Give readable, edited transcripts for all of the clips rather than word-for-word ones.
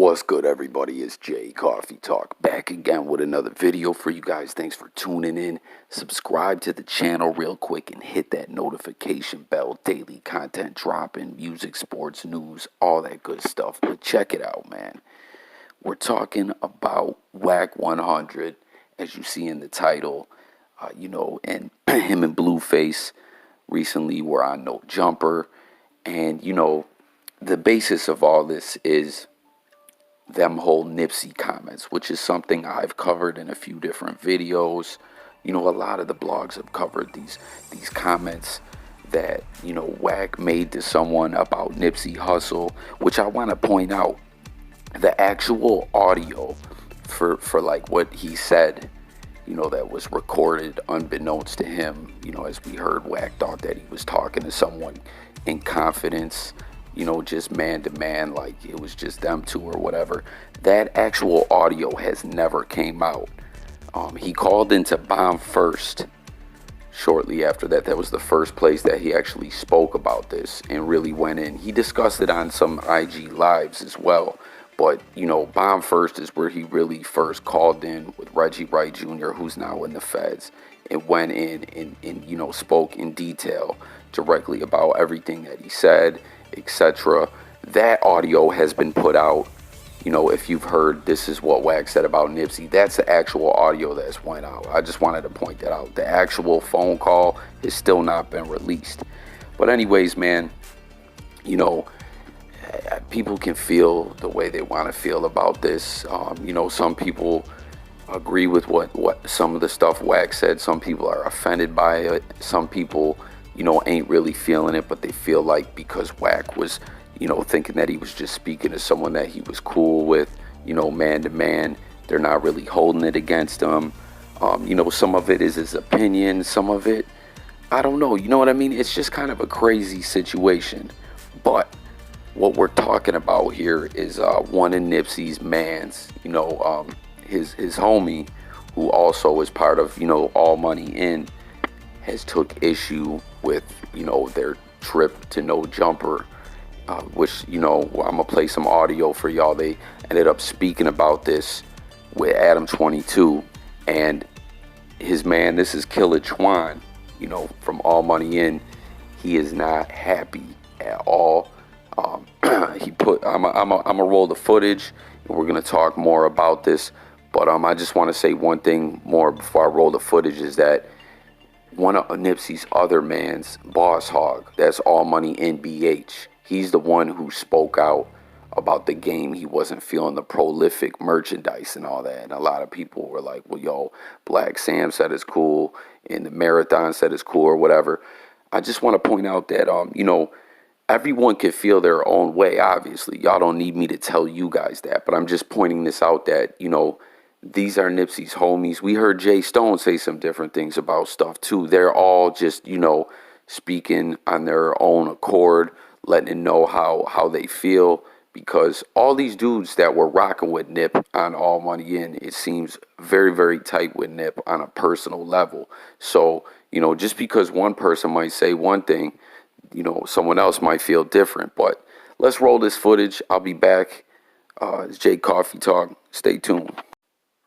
What's good, everybody? It's Jay Coffee Talk back again with another video for you guys. Thanks for tuning in. Subscribe to the channel real quick and hit that notification bell. Daily content dropping, music, sports, news, all that good stuff. But check it out, man. We're talking about Wack100, as you see in the title. And him and Blueface recently were on No Jumper. And, the basis of all this is them whole Nipsey comments, which is something I've covered in a few different videos. A lot of the blogs have covered these comments that, Wack made to someone about Nipsey Hussle, which I want to point out, the actual audio for like what he said, that was recorded unbeknownst to him, as we heard, Wack thought that he was talking to someone in confidence, just man to man, like it was just them two or whatever. That actual audio has never came out. He called into Bomb First shortly after that. That was the first place that he actually spoke about this and really went in. He discussed it on some IG lives as well. But, Bomb First is where he really first called in with Reggie Wright Jr., who's now in the feds, and went in and spoke in detail directly about everything that he said, etc. That audio has been put out. If you've heard This Is What Wack Said About Nipsey, that's the actual audio that's went out. I just wanted to point that out. The actual phone call has still not been released. But anyways, man, people can feel the way they want to feel about this. Some people agree with what some of the stuff Wack said. Some people are offended by it. Some people ain't really feeling it, but they feel like because Wack was, thinking that he was just speaking to someone that he was cool with, man to man, they're not really holding it against him. Some of it is his opinion. Some of it, I don't know. You know what I mean? It's just kind of a crazy situation. But what we're talking about here is one of Nipsey's mans, his homie, who also is part of, All Money In, has took issue with, their trip to No Jumper, which, I'm going to play some audio for y'all. They ended up speaking about this with Adam 22 and his man. This is Killa Twan, from All Money In. He is not happy at all. I'm gonna roll the footage and we're gonna talk more about this. But I just want to say one thing more before I roll the footage, is that one of Nipsey's other mans, Boss Hog, that's All Money In BH, he's the one who spoke out about the game. He wasn't feeling the prolific merchandise and all that. And a lot of people were like, well, yo, Black Sam said it's cool and the Marathon said it's cool or whatever. I just want to point out that, everyone can feel their own way, obviously. Y'all don't need me to tell you guys that. But I'm just pointing this out that, these are Nipsey's homies. We heard Jay Stone say some different things about stuff too. They're all just, speaking on their own accord, letting it know how they feel. Because all these dudes that were rocking with Nip on All Money In, it seems very, very tight with Nip on a personal level. So, just because one person might say one thing, someone else might feel different. But let's roll this footage. I'll be back. It's Jay Coffee Talk. Stay tuned.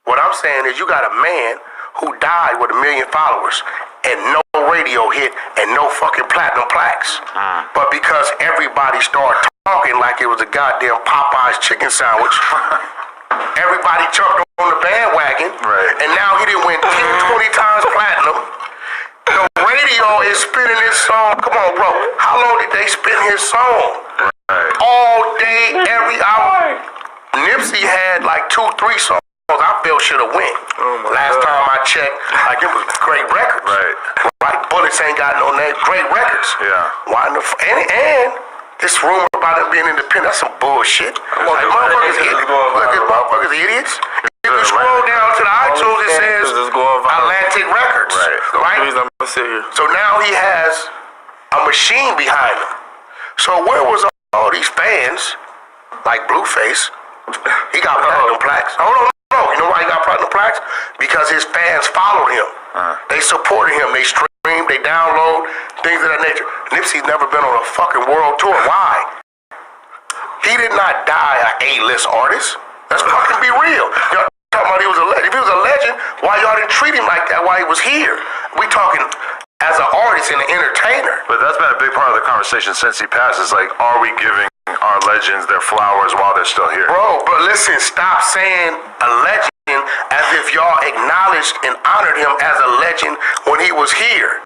What I'm saying is you got a man who died with 1 million followers and no radio hit and no fucking platinum plaques. But because everybody started talking like it was a goddamn Popeye's chicken sandwich, everybody jumped on the bandwagon. Right. And now he done went 10, 20 times platinum. The radio is spinning his song. Come on, bro. How long did they spin his song? Right. All day, every hour. Nipsey had like 2, 3 songs I feel should have went. Last time I checked, like it was great records. Right. Bullets ain't got no name. Great records. Yeah. Why in the and this rumor about him being independent, that's some bullshit. Like motherfuckers idiots. Look at motherfuckers idiots. If you scroll down to the iTunes, it says Atlantic Records. Right? So now he has a machine behind him. So where was all these fans, like Blueface? He got platinum plaques. Hold on. No, you know why he got platinum plaques? Because his fans followed him. They supported him. They stream, they download, things of that nature. Nipsey's never been on a fucking world tour. Why? He did not die an A-list artist. Let's fucking be real. Y'all talking about he was a legend. If he was a legend, why y'all didn't treat him like that while he was here? We talking as an artist and an entertainer. But that's been a big part of the conversation since he passed. Is like, are we giving our legends their flowers while they're still here? Bro, but listen, stop saying a legend as if y'all acknowledged and honored him as a legend when he was here.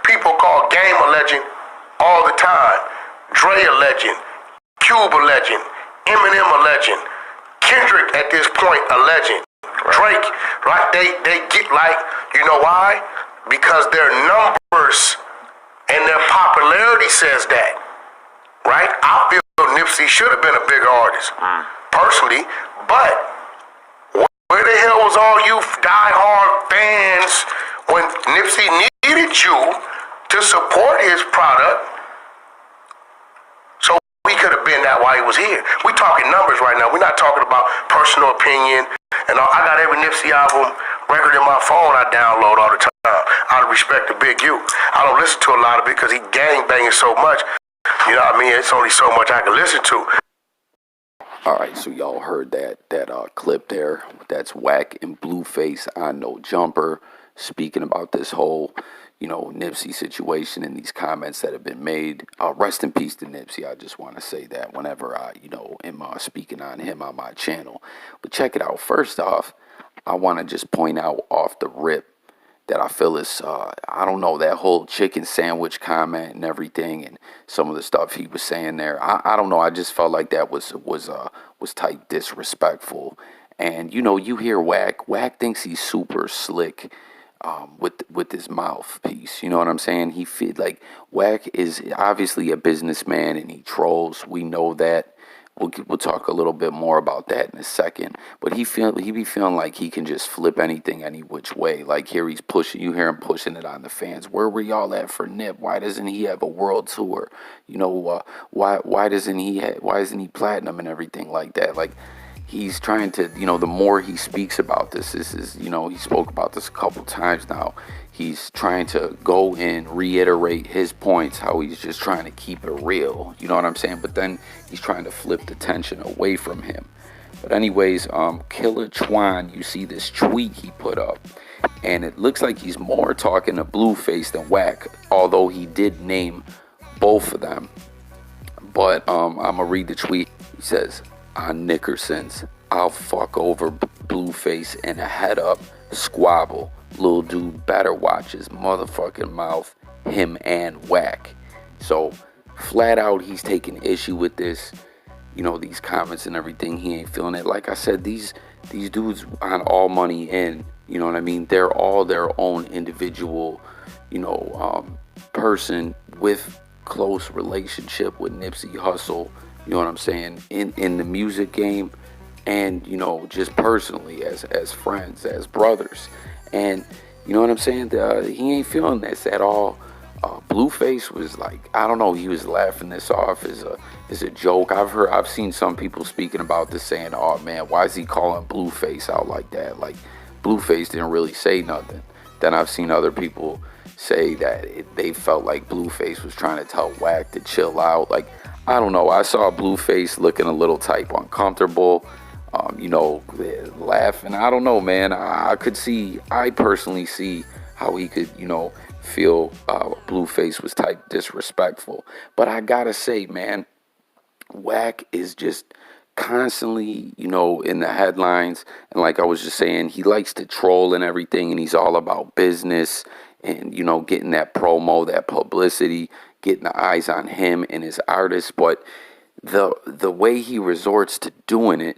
People call Game a legend all the time. Dre a legend. Cube a legend. Eminem a legend. Kendrick at this point a legend. Drake, right? They get like, you know why? Because their numbers and their popularity says that, right? I feel Nipsey should have been a bigger artist, personally, but where the hell was all you die-hard fans when Nipsey needed you to support his product? So we could have been that while he was here. We talking numbers right now. We're not talking about personal opinion. And I got every Nipsey album record in my phone I download all the time. Out of respect to Big U. I don't listen to a lot of it because he gang banging so much. You know what I mean? It's only so much I can listen to. All right, so y'all heard that clip there. That's Wack and Blueface on No Jumper speaking about this whole, Nipsey situation and these comments that have been made. Rest in peace to Nipsey. I just want to say that whenever I, am speaking on him on my channel. But check it out. First off, I want to just point out off the rip that I feel is, I don't know, that whole chicken sandwich comment and everything and some of the stuff he was saying there. I don't know. I just felt like that was tight disrespectful. And, you hear Wack. Wack thinks he's super slick with his mouthpiece. You know what I'm saying? He feel like Wack is obviously a businessman and he trolls. We know that. We'll talk a little bit more about that in a second. But he be feeling like he can just flip anything any which way. Like here he's pushing, you hear him pushing it on the fans. Where were y'all at for Nip? Why doesn't he have a world tour? Why isn't he platinum and everything like that? Like he's trying to, the more he speaks about this is, he spoke about this a couple times now. He's trying to go and reiterate his points, how he's just trying to keep it real. You know what I'm saying? But then he's trying to flip the tension away from him. But anyways, Killa Twan, you see this tweet he put up. And it looks like he's more talking to Blueface than Wack, although he did name both of them. But I'm going to read the tweet. He says, on Nickerson's, I'll fuck over Blueface and a head up squabble. Little dude better watch his motherfucking mouth, him and Wack. So flat out he's taking issue with this, these comments and everything. He ain't feeling it. Like I said, these dudes on All Money In, you know what I mean? They're all their own individual, person with close relationship with Nipsey Hussle, you know what I'm saying, in the music game and, just personally as friends, as brothers. And you know what I'm saying? He ain't feeling this at all. Blueface was like, I don't know, he was laughing this off as a joke. I've seen some people speaking about this saying, oh man, why is he calling Blueface out like that? Like Blueface didn't really say nothing. Then I've seen other people say that they felt like Blueface was trying to tell Wack to chill out. Like, I don't know. I saw Blueface looking a little type uncomfortable. Laughing. I don't know, man. I personally see how he could, feel Blueface was type disrespectful. But I gotta say, man, Wack is just constantly, in the headlines. And like I was just saying, he likes to troll and everything, and he's all about business and, getting that promo, that publicity, getting the eyes on him and his artists. But the way he resorts to doing it,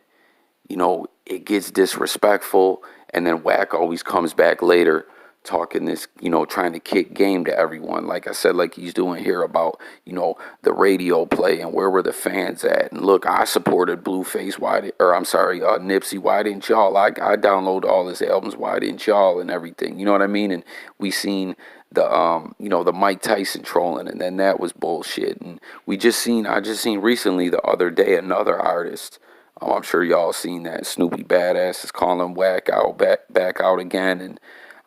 it gets disrespectful, and then Wack always comes back later talking this, trying to kick game to everyone. Like I said, like he's doing here about, the radio play and where were the fans at. And look, I supported Blueface. Nipsey. Why didn't y'all? I download all his albums. Why didn't y'all? And everything. You know what I mean? And we seen the, the Mike Tyson trolling, and then that was bullshit. And I just seen recently the other day another artist. I'm sure y'all seen that. Snoopy Badass is calling Wack out back out again. And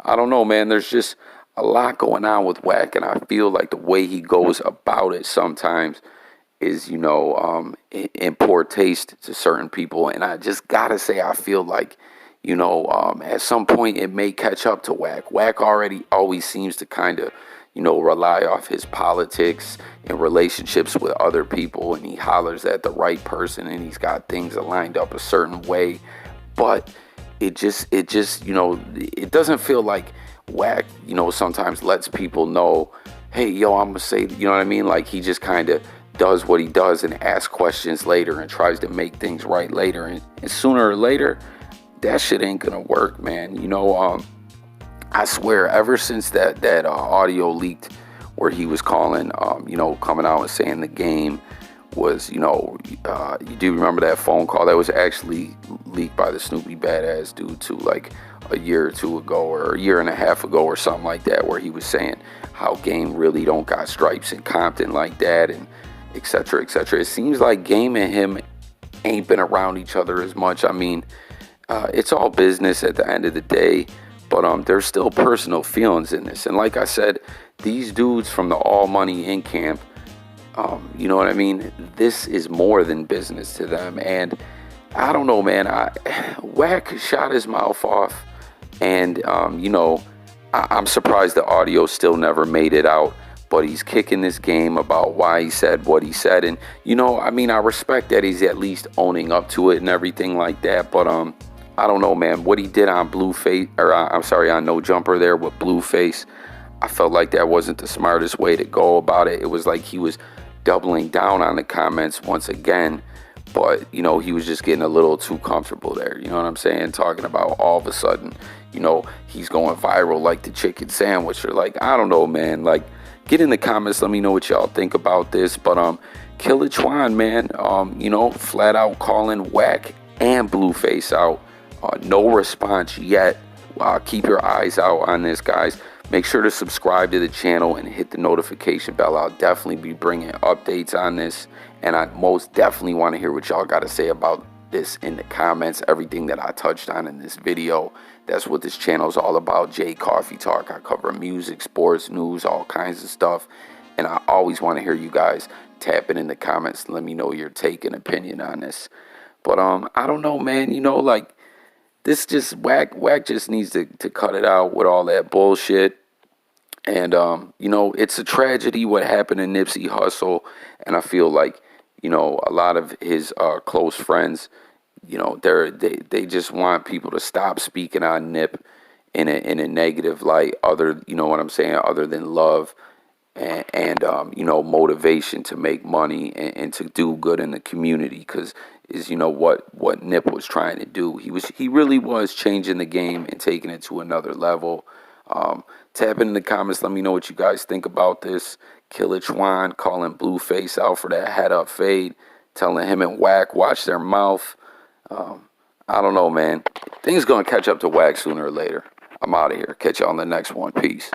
I don't know, man. There's just a lot going on with Wack, and I feel like the way he goes about it sometimes is, in poor taste to certain people. And I just gotta say, I feel like, at some point it may catch up to Wack. Wack already always seems to kind of, rely off his politics and relationships with other people, and he hollers at the right person, and he's got things lined up a certain way. But it just, it doesn't feel like Wack, sometimes lets people know, hey, yo, I'm gonna say, you know what I mean? Like, he just kind of does what he does and asks questions later and tries to make things right later. And sooner or later, that shit ain't gonna work, man. I swear, ever since that audio leaked where he was calling, coming out and saying the game was, you do remember that phone call that was actually leaked by the Snoopy Badass dude too, like a year or two ago or a year and a half ago or something like that, where he was saying how Game really don't got stripes in Compton like that, and et cetera, et cetera. It seems like Game and him ain't been around each other as much. I mean, it's all business at the end of the day, but there's still personal feelings in this. And like I said, these dudes from the All Money Inc. camp, you know what I mean? This is more than business to them. And I don't know, man. Wack shot his mouth off, and I'm surprised the audio still never made it out. But he's kicking this game about why he said what he said, and I respect that he's at least owning up to it and everything like that. But I don't know, man. What he did on Blueface, or on No Jumper there with Blueface, I felt like that wasn't the smartest way to go about it. It was like he was doubling down on the comments once again, but he was just getting a little too comfortable there. You know what I'm saying? Talking about all of a sudden, he's going viral like the chicken sandwich, or like, I don't know, man. Like, get in the comments, let me know what y'all think about this. But Killa Twan, man, flat out calling Wack and Blueface out. No response yet. Keep your eyes out on this, guys. Make sure to subscribe to the channel and hit the notification bell. I'll definitely be bringing updates on this, and I most definitely want to hear what y'all got to say about this in the comments. Everything that I touched on in this video, that's what this channel is all about. J Coffee Talk. I cover music, sports, news, all kinds of stuff, and I always want to hear you guys tapping in the comments and let me know your take and opinion on this. But I don't know, man. Like, this just Wack just needs to cut it out with all that bullshit. And it's a tragedy what happened to Nipsey Hussle, and I feel like a lot of his close friends, they just want people to stop speaking on Nip in a negative light, other than love and motivation to make money and to do good in the community, because is what Nip was trying to do. He really was changing the game and taking it to another level. Tap in the comments, let me know what you guys think about this. Killa Twan calling Blueface out for that head up fade, telling him and Wack watch their mouth. I don't know, man. Things gonna catch up to Wack sooner or later. I'm out of here. Catch you on the next one. Peace.